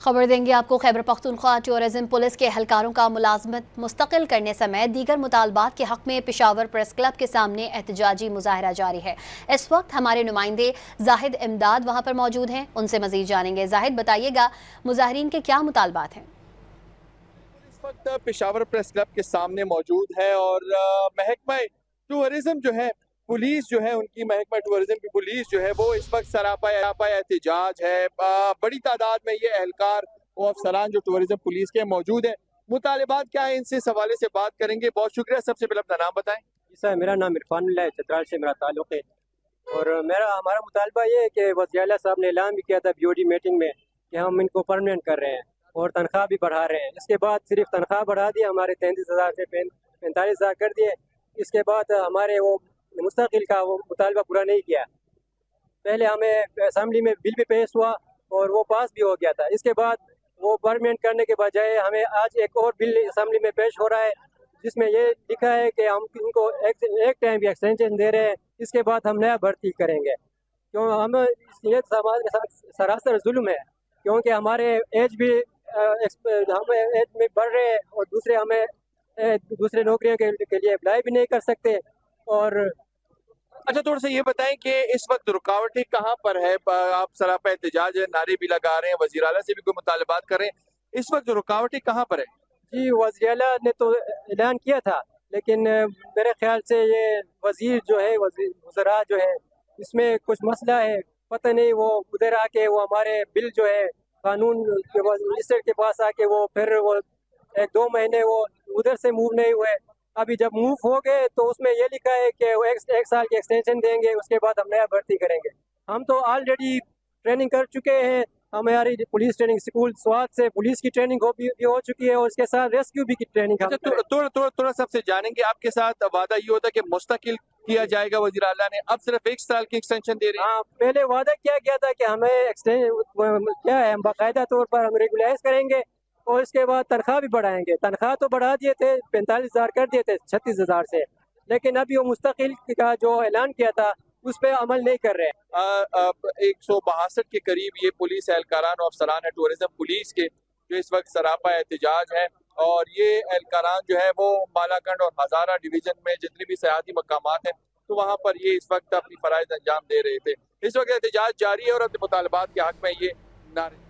خبر دیں گے آپ کو خیبر پختونخوا ٹورزم پولیس کے اہلکاروں کا ملازمت مستقل کرنے سمیت دیگر مطالبات کے حق میں پشاور پریس کلب کے سامنے احتجاجی مظاہرہ جاری ہے۔ اس وقت ہمارے نمائندے زاہد امداد وہاں پر موجود ہیں، ان سے مزید جانیں گے۔ زاہد، بتائیے گا مظاہرین کے کیا مطالبات ہیں؟ اس وقت پشاور پریس کلب کے سامنے موجود ہے اور محکمہ ٹورزم جو ہے، پولیس جو ہے، ان کی محکمہ ٹورزم کی پولیس جو ہے وہ اس وقت سراپا احتجاج ہے۔ بڑی تعداد میں یہ اہلکار و افسران جو ٹورزم پولیس کے موجود ہیں۔ مطالبات کیا ہیں، ان سے اس حوالے سے بات کریں گے۔ بہت شکریہ۔ سب سے پہلے اپنا نام بتائیں۔ جی سر، میرا نام عرفان اللہ ہے، چترال سے میرا تعلق ہے، اور ہمارا مطالبہ یہ ہے کہ وزیر اعلیٰ صاحب نے اعلان بھی کیا تھا بی او ڈی میٹنگ میں کہ ہم ان کو پرماننٹ کر رہے ہیں اور تنخواہ بھی بڑھا رہے ہیں۔ اس کے بعد صرف تنخواہ بڑھا دی، ہمارے 33,000 سے 45,000 کر دیے۔ اس کے بعد ہمارے وہ مستقل کا وہ مطالبہ پورا نہیں کیا۔ پہلے ہمیں اسمبلی میں بل بھی پیش ہوا اور وہ پاس بھی ہو گیا تھا۔ اس کے بعد وہ پرماننٹ کرنے کے بجائے ہمیں آج ایک اور بل اسمبلی میں پیش ہو رہا ہے جس میں یہ لکھا ہے کہ ہم ان کو ایک ٹائم ایکسٹینشن دے رہے ہیں، اس کے بعد ہم نیا بھرتی کریں گے۔ کیوں ہم یہ سماج کے ساتھ سراسر ظلم ہے، کیونکہ ہمارے ایج بھی ہم ایج میں بڑھ رہے ہیں اور دوسرے نوکریوں کے لیے اپلائی بھی نہیں کر سکتے۔ اور اچھا، تھوڑا سا یہ بتائیں کہ اس وقت رکاوٹیں کہاں پر ہے؟ آپ سراپا احتجاج ہے، نعرے بھی لگا رہے ہیں، وزیر اعلیٰ سے بھی کوئی مطالبات کر رہے ہیں، اس وقت رکاوٹیں کہاں پر ہے؟ جی، وزیر اعلیٰ نے تو اعلان کیا تھا، لیکن میرے خیال سے یہ وزیر جو ہے، وزراء جو ہے، اس میں کچھ مسئلہ ہے، پتہ نہیں وہ ادھر آ کے وہ ہمارے بل جو ہے قانون کے منسٹر کے پاس آ کے وہ پھر وہ 1-2 مہینے وہ ادھر سے موو نہیں ہوئے۔ ابھی جب موو ہو گئے تو اس میں یہ لکھا ہے کہ وہ ایک سال کی ایکسٹینشن دیں گے، اس کے بعد ہم نیا بھرتی کریں گے۔ ہم تو آلریڈی ٹریننگ کر چکے ہیں، ہماری پولیس ٹریننگ اسکول سوات سے پولیس کی ٹریننگ بھی ہو چکی ہے اور اس کے ساتھ ریسکیو بھی کی ٹریننگ۔ تھوڑا سب سے جانیں گے، آپ کے ساتھ وعدہ یہ ہوتا کہ مستقل کیا جائے گا، وزیر اعلیٰ نے اب صرف 1 سال کی ایکسٹینشن دے رہے ہیں۔ ہاں، پہلے وعدہ کیا گیا تھا کہ ہمیں کیا ہے، ہم باقاعدہ طور پر ہم ریگولائز کریں گے اور اس کے بعد تنخواہ بھی بڑھائیں گے۔ تنخواہ تو بڑھا دیے تھے، 45,000 کر دیے تھے 36,000 سے، لیکن ابھی وہ مستقل کا جو اعلان کیا تھا اس پہ عمل نہیں کر رہے۔ 162 کے قریب یہ پولیس اہلکاران و افسران ہے ٹورزم پولیس کے، جو اس وقت سراپا احتجاج ہے، اور یہ اہلکاران جو ہے وہ مالاکنڈ اور ہزارہ ڈویژن میں جتنی بھی سیاحتی مقامات ہیں تو وہاں پر یہ اس وقت اپنی فرائض انجام دے رہے تھے۔ اس وقت احتجاج جاری ہے اور اپنے مطالبات کے حق میں یہ نعرے